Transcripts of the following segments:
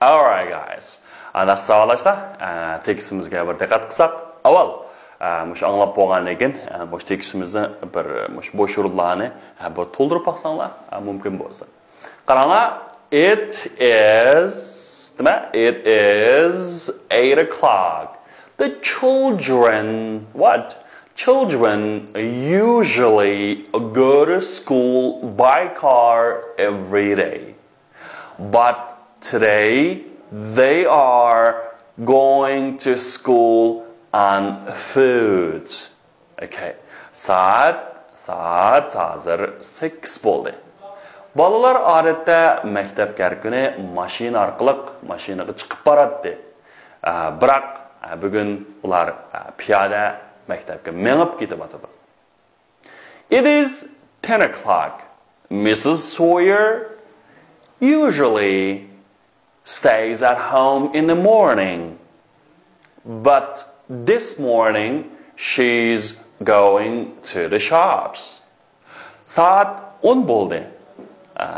Alright guys. Anaqa sağlaşlar. Tekstimizga bir diqqat qilsak, avval mush anglab bo'lgandan keyin mush tekstimizni bir mush bo'sh o'rinlarni bir to'ldirib baqsanglar mumkin bo'lsa. Qaranglar, it is 8 o'clock. The children, what? Children usually go to school by car every day. But today they are going to school on foot. Okay. Saat hazır 6 bo'ldi. Bolalar odatda maktabga har kuni mashina orqali mashinaga chiqib boradi. Biroq bugun ular piyoda maktabga minib ketyapti. It is 10 o'clock. Mrs. Sawyer usually stays at home in the morning. But this morning she's going to the shops. Saat 10 bo'ldi.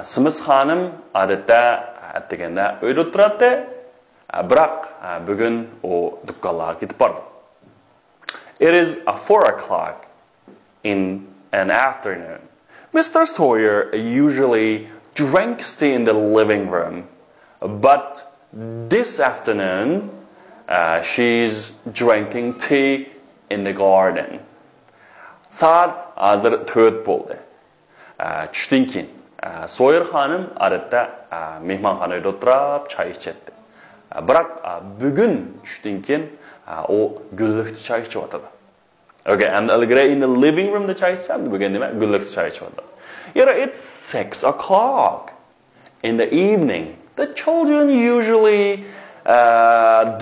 Simiz xonim odatda deganda uyda turadi. Biroq bugun u do'konlarga ketib bordi. It is 4 o'clock in an afternoon. Mr. Sawyer usually drinks tea in the living room, but this afternoon she's drinking tea in the garden. Saat hazır 4 bo'ldi. Tushdan keyin Sawyer xonim odatda mehmonxonada o'tirib choy ichadi. Biroq bugun tushdan keyin u gullikda choy ichib. Okay, and ilgari in the living room da choy ichsam, bugun nima? Gullikda choy ichib. It's 6 o'clock in the evening. The children usually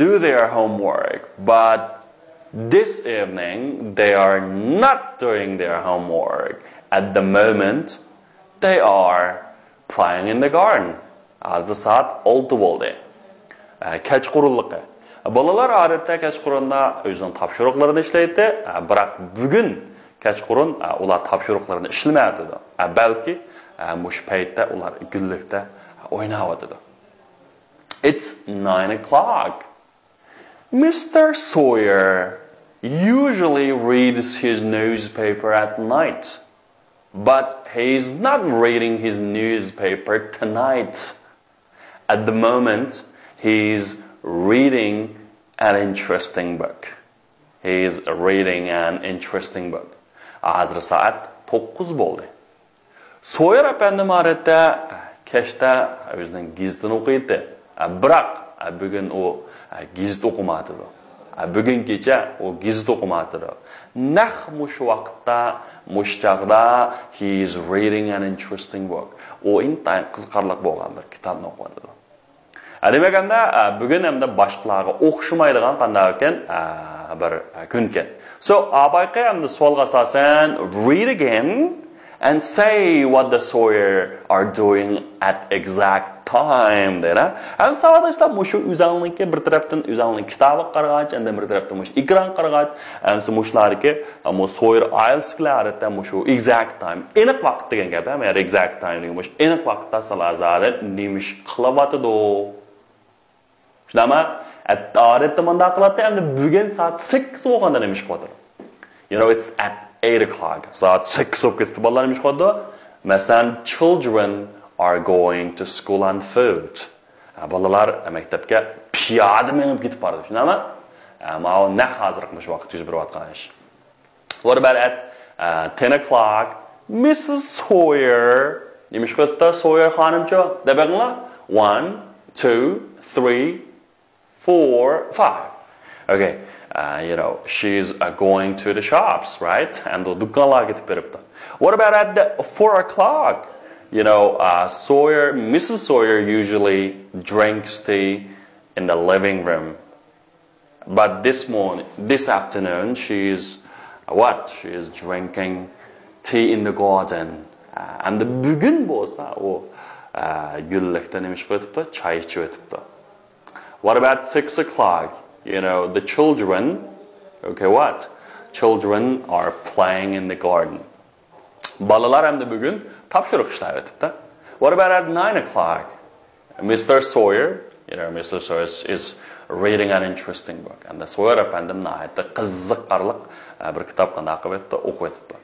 do their homework, but this evening they are not doing their homework. At the moment, they are playing in the garden. Hazır saat 6 bo'ldi. Kechqurunliqi. Bolalar odatda kechqurunda o'zining topshiriqlarini ishlaydi, biroq bugun kechqurun ular topshiriqlarini ishlamaydi. Balki mush paytda ular gullikda o'ynayapti. It's 9 o'clock. Mr. Sawyer usually reads his newspaper at night, but he's not reading his newspaper tonight. At the moment, he's reading an interesting book. He's reading an interesting book. Hazır saat 9 bo'ldi. Sawyer efendim odatda kechda o'zining gazetini o'qiydi. Biroq bugun u gazet o'qimadi. Bugun kecha u gazet o'qimadi. Naq mush vaqtda, mush chaqda he is reading an interesting book. U intayin qiziqarli bo'lgan bir kitobni o'qiydi. Demaganda bugun hamda boshqalarga o'xshamaydigan qanday ekan bir kun ekan. So abayqa hamda savolga asosan read again and say what the Sawyer are doing at exact time deydi. Ham savodashlar mushu o'zingizga bir tarafdan o'zingizning kitobni qaragach, endi bir tarafdan mush ekran qaragach, hamsi mushlarga mu Sawyer IELTS-larida mushu exact time, aniq vaqt degan gap, ham exact time degan mush aniq vaqtda salazari nemish qilyapti-do. Shunama, odatda menda qiladi, endi bugun soat 8 bo'lganda nemish qilyapti. It's at 8 o'clock. Saat 6 bo'lib ketdi, bolalar nemish qilyapti. Masalan, children are going to school on foot. Bolalar maktabga piyoda minib ketib boradi. Shunami? Mana na hozir qilmish vaqt yuz berayotgan ish. What about at 10 o'clock? Mrs. Sawyer, nemish qilyapti? Sawyer xonimcha, debaqinglar? 1, 2, 3, 4, 5. Okay, she's going to the shops, right? And the do'konlarga ketib beribdi. What about at the 4 o'clock? Mrs. Sawyer usually drinks tea in the living room. But this afternoon, she's drinking tea in the garden. And the bugun bo'lsa, u gullikda nemish qo'yibdi, choy ichib o'tibdi. What about 6 o'clock? The children, Children are playing in the garden. Bolalar hamda bugun topshiriq ishlar o'tibdi. What about at 9 o'clock? Mr. Sawyer Mr. Sawyer is reading an interesting book. And the Sawyer efendim nihayetde qiziqarli bir kitobni o'qib o'tdi.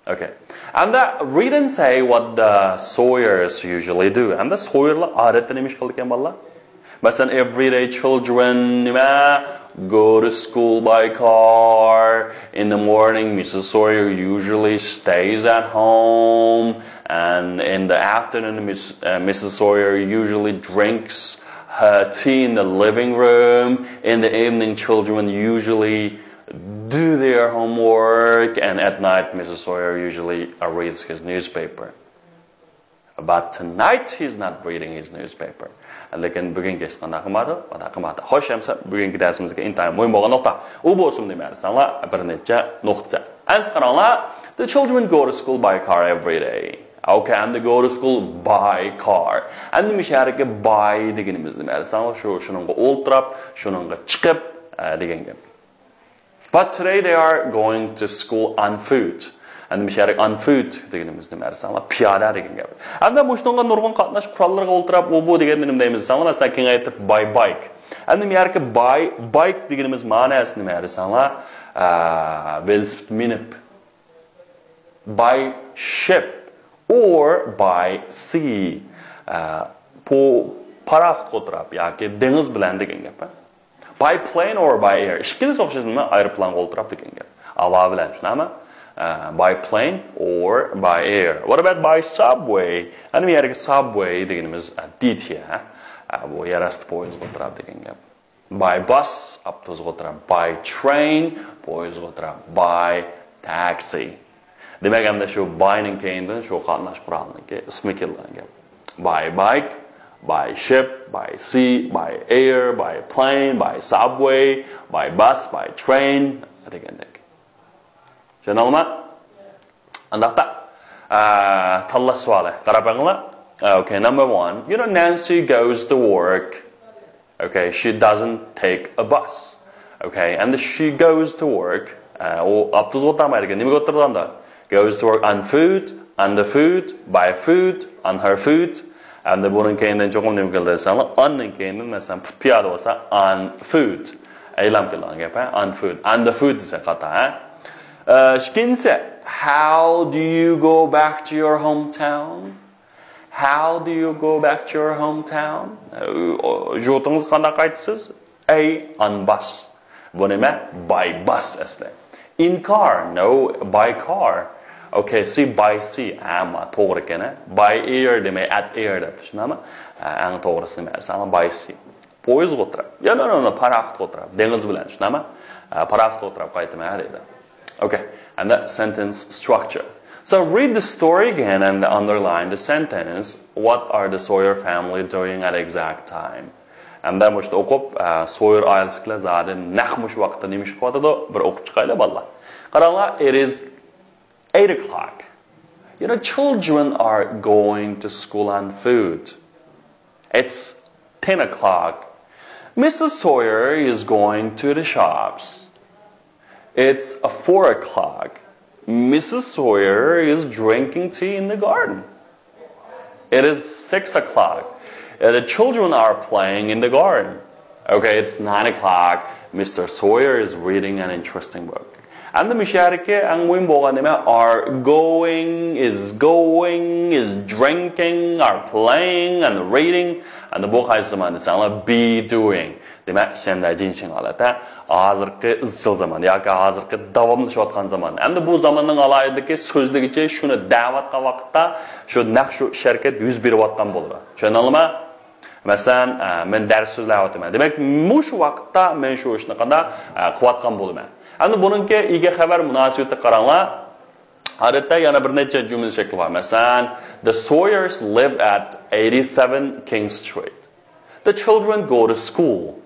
Okay. And the read and say what the Sawyers usually do. And the Sawyerlar odatda nima ish qilgan bolalar? Masalan, everyday children go to school by car. In the morning, Mrs. Sawyer usually stays at home. And in the afternoon, Mrs. Sawyer usually drinks her tea in the living room. In the evening, children usually do their homework. And at night, Mrs. Sawyer usually reads his newspaper. But tonight, he's not reading his newspaper. Lekin bugungi ishdan qilmadi. Xo'sh, hamsa bugungi darsimizga intayin muhim bo'lgan nuqta. U bo'lsin demaysanlar, bir necha nuqta. Endi qaranglar, the children go to school by car every day. Okay, and they go to school by car. Endi misharga by deganimiz demaysanlar, shuningga o'ltirib, shuningga chiqib degan gap. But today they are going to school on foot. And misharak on foot deganimiz demaysanlar, piyoda degan gap. Endi mushunga nurg'un qatnash qurollarga o'ltirib, bu degan nima deymiz-sanlar, masalan, kengaytirib by bike. Endi misharak by bike deganimiz ma'nosi nima deysanlar? Velosiped minib. By ship or by sea. Paraxot o'tirib yoki dengiz bilan degan gap. By plane or by air. Ikkisi o'xshashmi? Aeroplanga o'tirib degan gap. Havo bilan, tushunami? By plane or by air. What about by subway? And we have subway deganimiz DT. Bu yerasti poyezd o'tirib degan gap. By bus, avtobus o'tirib. By train, poyezd o'tirib. By taxi. Demak, hamda shu byning keyindan shu qatnash qurolniki ismi kelgan gap. By bike, by ship, by sea, by air, by plane, by subway, by bus, by train degandek. Janalma? Andaqta talla savoli. Qarab qo'yinglar. Okay, number 1. You know, Nancy goes to work. Okay, she doesn't take a bus. Okay, and she goes to work. Avtobus o'tmaydi. Nimaga o'tirganda? Goes to work on foot, under foot, by foot, on her foot. And the bunun keyindan cho'qim nima keladi? Onning keyindan masalan piyoda bo'lsa on foot. Aylam kelgan gap, on foot. Under foot desa qata, Shkinse, how do you go back to your hometown? How do you go back to your hometown? Jotingiz qanday qaytasiz? On bus. Bu nima? By bus asli. In car? No, by car. Okay, see, by sea. Amma to'g'ri ekan. By air demay, at air deb tushunami? Ang to'g'risi nima? Masalan, by sea. Poyezd o'tirib. No, paraxot o'tirib. Dengiz bilan tushunami? Paraxot o'tirib qaytmaydi deydi. Okay, and that sentence structure. So read the story again and underline the sentence. What are the Sawyer family doing at exact time? And then mush o'qib, Sawyer oilasiga zada naq mush vaqtda nima ish qilyotdi, bir o'qib chiqaylik bolalar. Qaranglar, it is 8 o'clock. You know, children are going to school on foot. It's 10 o'clock. Mrs. Sawyer is going to the shops. It's 4 o'clock. Mrs. Sawyer is drinking tea in the garden. It is 6 o'clock. The children are playing in the garden. Okay, it's 9 o'clock. Mr. Sawyer is reading an interesting book. And the misharike ang muhim bo'lgan nima? Are going, is drinking, are playing, and reading. And the book has zamanda be doing. Demak, senda jinsin holatda hozirgi izchil zaman yoki hozirgi davomlashayotgan zaman. Endi bu zamonning alohidaligi so'zligicha shuni da'vat qilgan vaqtda shu naq shu sharkat yuz berayotgan bo'ladi. Tushunalmi? Masalan, men dars so'zlayapman. Demak, shu vaqtda men shu ishni qanday qilayotgan bo'laman. Endi buningga ega xabar munosabati qaranglar. Odatda yana bir necha jumla shakli bor. Masalan, the Sawyers live at 87 King Street. The children go to school.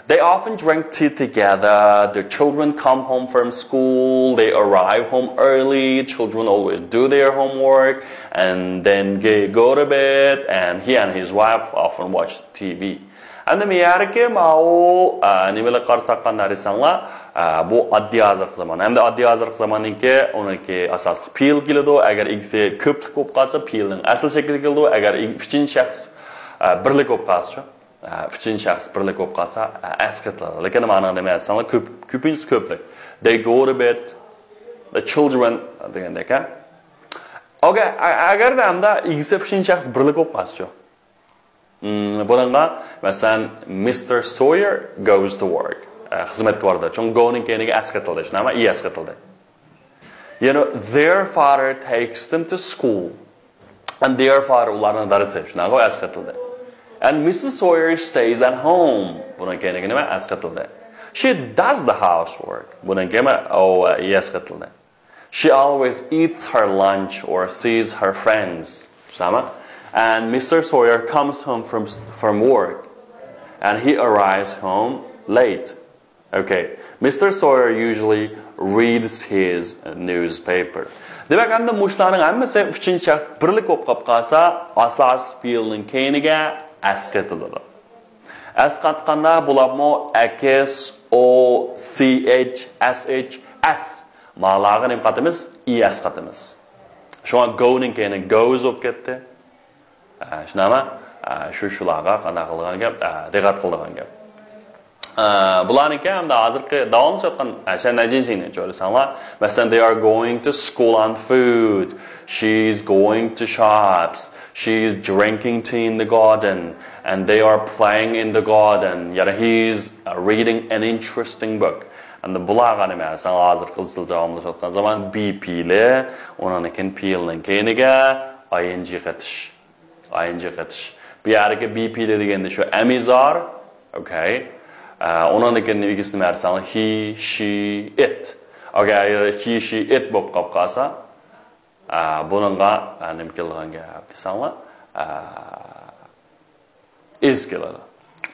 They often drink tea together. The children come home from school. They arrive home early. Children always do their homework and then go to bed. And he and his wife often watch TV. And the miyarke mao nimela qarsaqan narisanglar bu oddiy hozir zaman. Hamda oddiy hozir zamaninki uniki asosli fe'l keladi. Agar x'da ko'plik bo'lib qolsa fe'lning asl shakli keladi. Agar uchinchi shaxs birlik bo'lib qolsa Üçüncü şəxs birlik olub qalsa, əskətlər. Lakin ma'nada deməsən, köpüncü köplik. They go to bed, the children degəndə ki. Okay, əgər də həmdə ikisi üçüncü şəxs birlik olub qalsa. Bununla, məsələn, Mr. Sawyer goes to work. Xizmətki vardı. Çünki go-ning keyinigi əskətildi. Amma iyi əskətildi. You know, their father takes them to school. And their father ularına dərsə. Şunaqo əskətildi. And Mrs. Sawyer stays at home. Bunun keyinigi nima əskətildi. She does the housework. Bunun keyinigi iyi əskətildi. She always eats her lunch or sees her friends. Şunaqo. And Mr. Sawyer comes home from work. And he arrives home late. Okay, Mr. Sawyer usually reads his newspaper. Demek ki, muşlarının hemmesi üçüncü şəxs birlik olub qalsa, asaslı fiilinin keyiniga əskətilir. Əskətqanda bulamı əkis, o, ch, sh, s. Mağlağın imqatımız, i əskətimiz. Şu an go-ning keyini goes olub getdi. Şunama, şulağa qanaqılığın gəp, diqqat qıldığın gəp. Bularınki hem de hazırki davamlı yatqan şənəcənsini görürsən. Məsələn, they are going to school on food. She's going to shops. She's drinking tea in the garden. And they are playing in the garden. Ya da he's reading an interesting book. And bularga deməsən, hazır qızıl davamlı yatqan zaman BP-li, onun ikin P-linin keyiniga ing qetiş. ing qetiş. Bir yerki BP-li degende şu emizar. Okay. Onun ikinci ikisini versen he, she, it. Okay, he, she, it bop kapkasa. Bununla nimkilgan gap desanla is keladi.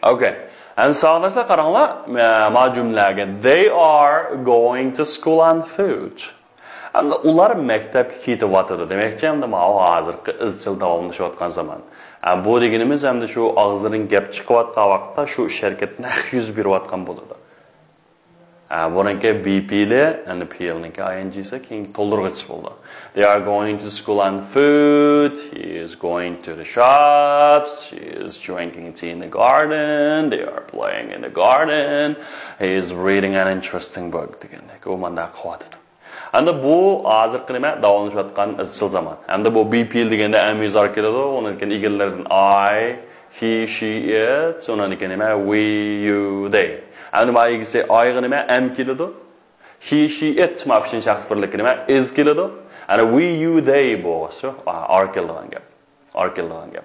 Okay. And sağdasa qaranla ma cümləge they are going to school on food. And ular məktəbə ketib atıdı. Deməkçi həm də ma hazırki izchil davamlı şotqan zaman. Bu deginimiz hem de şu ağızların gap çıkıvatqa vaqtda şu şirket naq 101 vatqan boludu. Bununki BP'li, and PL'ninki ING'si keyin toldurğuch boldu. They are going to school on food, he is going to the shops, she is drinking tea in the garden, they are playing in the garden, he is reading an interesting book degandek. O manda qıvatıdı. Anda bu hazırkı nima davamlı yatqan izchil zaman. Hamda bu BPL degende emizar keladi, onunkin egillerden I, he, she, it, onunkin nima we, you, they. Hamda ma egisi I nima am keladi. He, she, it ma fishin shaxs birligi nima is keladi. Ana we, you, they bo'lsa are keladigan gap. Are keladigan gap.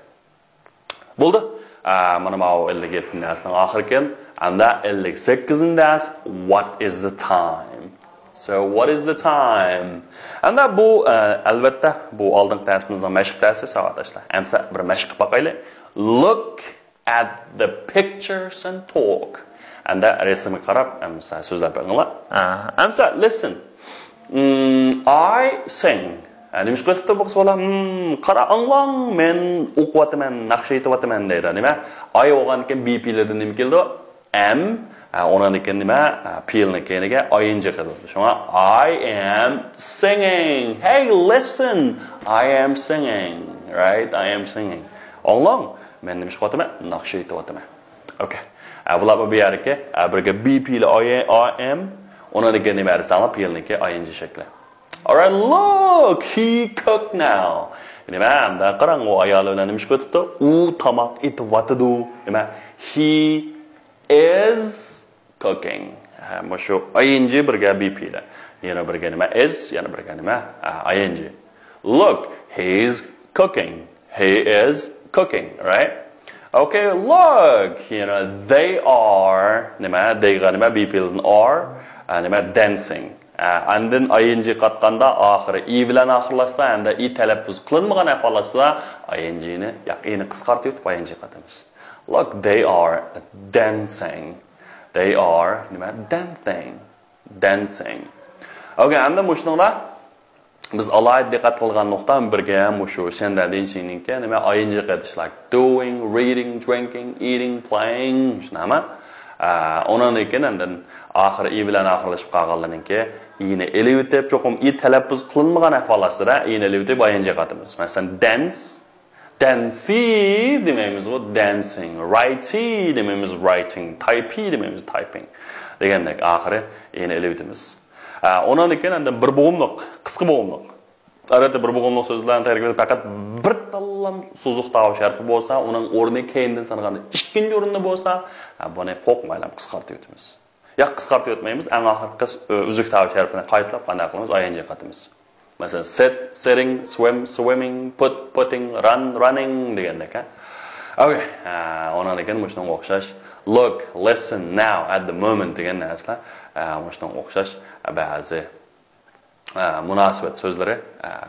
Bo'ldi. Mana ma 57 darsning oxirgi, hamda 58 dars what is the time? So what is the time? And that bu albatta bu oldingi darsimizning mashq darsi savatashlar. Amsa bir mashq baqayli. Look at the pictures and talk. And that resmga qarab amsa so'zlab angla. Amsa listen. I sing. Nima qilibdi bu bola? Qara anglang men o'qiyapman, naqsha aytyapman deydi. Nima? I o'qigandan BP'lardan nima keldi? Am onun iken nima P-ni keyiniga ing qiladi. Shunga I am singing. Hey, listen. I am singing. Right? I am singing. Anglang men nima qilyapman? Naqsha aytyapman. Okay. Bular bu yerga birga BP-li I am, onun iken nima desanlar P-niki ing shakli. All right, look, he cooked now. Nima hamda qarang o ayol bilan nima qilyapti? U tamoq etyapti. Nima? He is cooking. Mushu ing birga BP-li. Yana birga nima is, yana birga nima ing. Look, he is cooking. He is cooking, right? Okay, look, they are nima, they nima BP-li are nima dancing. And then ing qatqanda oxiri i bilan oxirlashsa hamda i talaffuz qilinmagan ahvolda ing-ni yaqini qisqartib ing qatamiz. Look, they are dancing. They are dancing. Dancing. Okay, hamda mushuningda biz alohida diqqat qilgan nuqta birga mushu senda deyishingki nima ing qatish like doing, reading, drinking, eating, playing, shunami? Onun ekandan oxiri i bilan oxirlashib qolganlarningki yine elevitib cho'qim i talaffuz qilinmagan ahvolda yine elevitib ing qatamiz. Masalan, dance, Dancy demeyimiz o dancing, writing demeyimiz writing, typey demeyimiz typing. Degandek ahiri yeni elevitimiz. Ondan keyin bir bo'g'imliq, qisqa bo'g'imliq. Arada bir bo'g'imliq so'zlarni tayyorlaganda faqat bir tallam so'zuq tovush harfi bo'lsa, uning o'rni keyindan sanaganda ikkinchi o'rinda bo'lsa, buni qo'rqmaylam qisqartib o'tamiz. Ya qisqartib o'tmaymiz, eng oxirgi uzuk tovush harfini qaytlab qanday qilamiz? Ing qatimiz. Masalan, sit, sitting, swim, swimming, put, putting, run, running degandek. Okay, ondan keyin shunga o'xshash look, listen, now, at the moment degan narsalar shunga o'xshash ba'zi munosabat so'zlari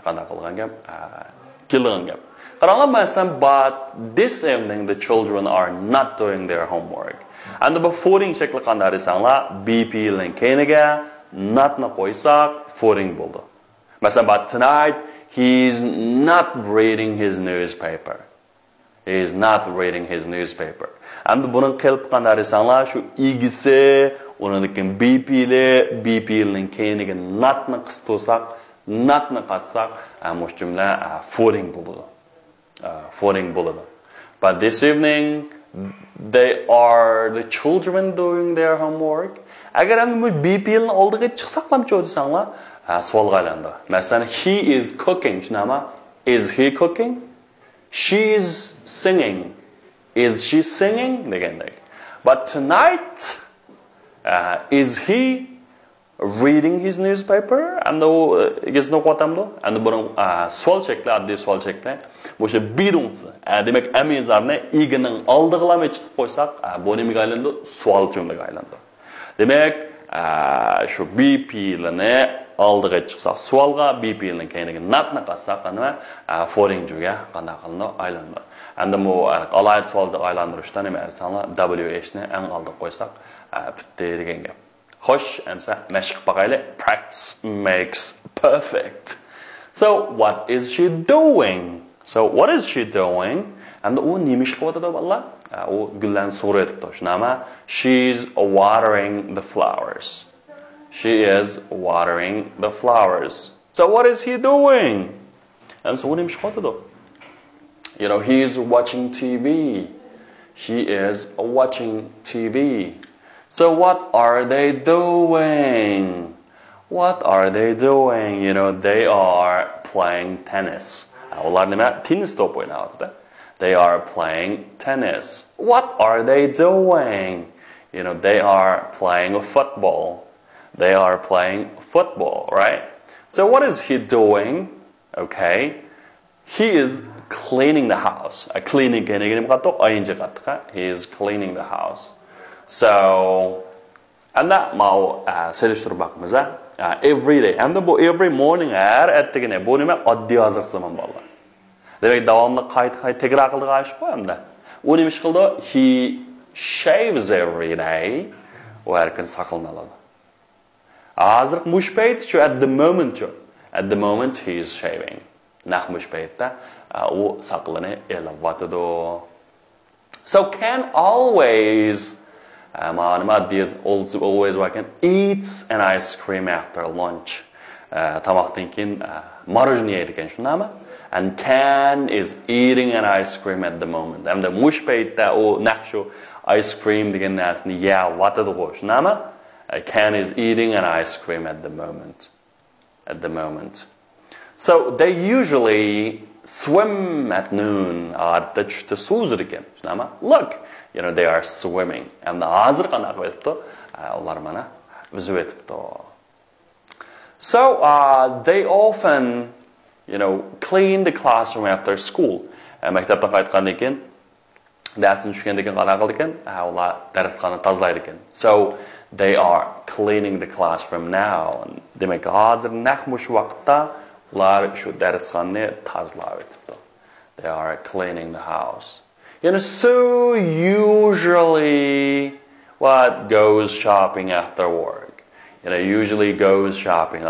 qanday qilgan gap, kelgan gap. Qaranglar, masalan, but this evening the children are not doing their homework. And the foring shakli qanday desanglar, BP ning keyiniga not ni qo'ysak, foring bo'ldi. Masalan, but tonight he's not reading his newspaper. He is not reading his newspaper. And bunun kelib qanday desanglar, shu igisi uningkin BP ning keyiniga not ni qistirsak, not ni qatsak, mush jumla foring bo'ladi. Foring bo'ladi. But this evening the children doing their homework. Agar ham bu BP ning oldiga chiqsak ham desanglar, savolga aylandi. Masalan, he is cooking. Shunama, is he cooking? She is singing. Is she singing? Degandek. But tonight, is he reading his newspaper? And the is no qatamdo. And the savol shakli, addiy savol shakli. Bu shu bidunsi. Demak, amizlarni igining oldig'ilama chiqib qo'ysak, bu nimaga aylandi? Savol jumlaga aylandi. Demak, shu BP larni oldiga chiqsak savolga, BP ning keyiniga natni qatsak, qanday foring juga qanday qilindi aylandi. Endi bu alayt savolga aylantirishdan nima desanlar, WH ni eng oldiga qo'ysak, bitta degan gap. Xo'sh, amsa mashq qilib practice makes perfect. So what is she doing? And u nima ish qilyapti vallah? U gullarni sug'oryapti. Shunama, she's watering the flowers. She is watering the flowers. So what is he doing? And so what is he doing? You know, he is watching TV. She is watching TV. So what are they doing? What are they doing? You know, they are playing tennis. Ular nima? Tennis to'p o'ynayapti. They are playing tennis. What are they doing? You know, they are playing football. They are playing football, right? So what is he doing? Okay. He is cleaning the house. Cleaning, he is cleaning the house. So, and that every day. And every morning, he shaves every day. At the moment he is shaving. So can always always working eats an ice cream after lunch. And can is eating an ice cream at the moment. And the ice cream can is eating an ice cream at the moment. So they usually swim at noon. Look, you know, they are swimming. And the so they often, you know, clean the classroom after school. So they are cleaning the classroom now. They are cleaning the house. You know, so usually what goes shopping after work. You know, usually goes shopping.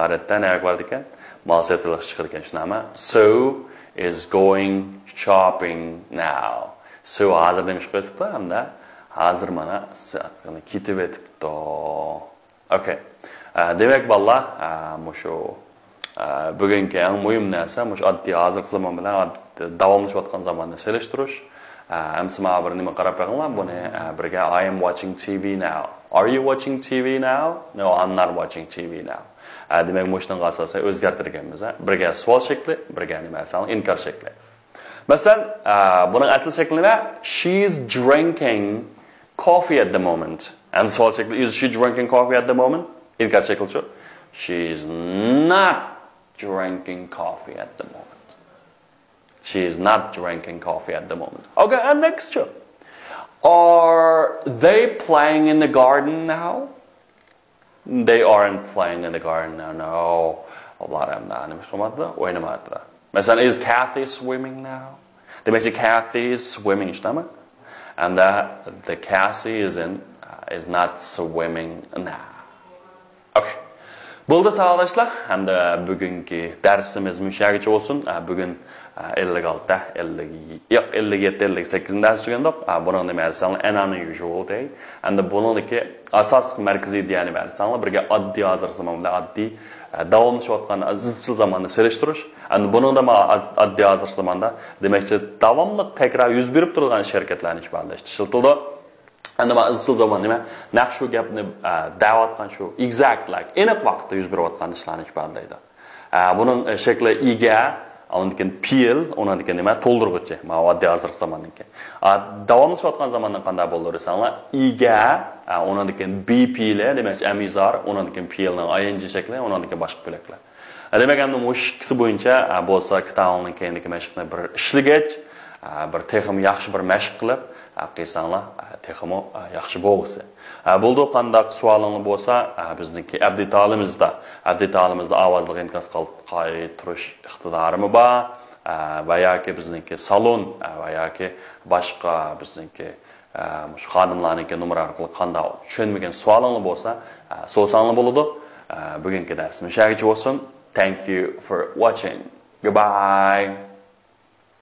So is going shopping now. So okay. Demek balla mushu Bugungi eng muhim narsa mush oddiy hozirgi zamon bilan davomlashayotgan zamonni selishtirish. Hamsi mana bir nima qarab qo'yinglar buni birga I am watching TV now. Are you watching TV now? No, I'm not watching TV now. Demak, mushunga asosan o'zgartirganmiz. Birga savol shakli, birga nima masalan inkor shakli. Masalan, buning asl shaklida she's drinking coffee at the moment. And savol shakli is she drinking coffee at the moment? Inkor shakli shu. She's not drinking coffee at the moment. She is not drinking coffee at the moment. Okay, and next one. Are they playing in the garden now? They aren't playing in the garden now. No. Is Kathy swimming now? They make Kathy is swimming, and the Cassie is not swimming now. Okay. Bo'ldi sağlaşlar. Hem de bugünkü dersimiz müşahede olsun. Bugün 56'da 57-58 ders tugandik. Bunun nima desanlar an unusual day. Hem de bununki asas mərkəzi diyani versanlar birga oddiy hozir zamonda oddiy davomlashayotgan izchil zamanni selishtirish. Hem bunun da oddiy hozir zamonda demakchi davomli takrar yuz berib turgan harakatlarni ifodalashtirildi. And the izchil zaman nima naq shu gapni da'vatgan shu exact like aniq vaqtda yuz berayotgan ishlarni ifodlaydi. Buning shakli ega, undan pil, undan nima to'ldiruvchi. Mana oddiy hozir zamonniki. Davomlashayotgan zamondan qanday bo'ladi desanglar, ega, undan BP ile demak amizar, undan pilning ing shakli, undan boshqa bo'laklar. Demak, endi mushkisi bo'yicha bo'lsa kitobning keyingi mashqni bir ishligach, bir texim yaxshi bir mashq qilib qilsanglar teximi yaxshi bo'lsa. Bo'ldi qandaq savolingiz bo'lsa, bizniki abdiy ta'limimizda ovozli inkas qaytirish iqtidorimi bor va yoki bizniki salon va yoki boshqa bizniki shu xodimlarning nomeri orqali qanday tushunmagan savolingiz bo'lsa, so'rasanglar bo'ladi. Bugungi darsimiz shulargacha bo'lsin. Thank you for watching. Goodbye.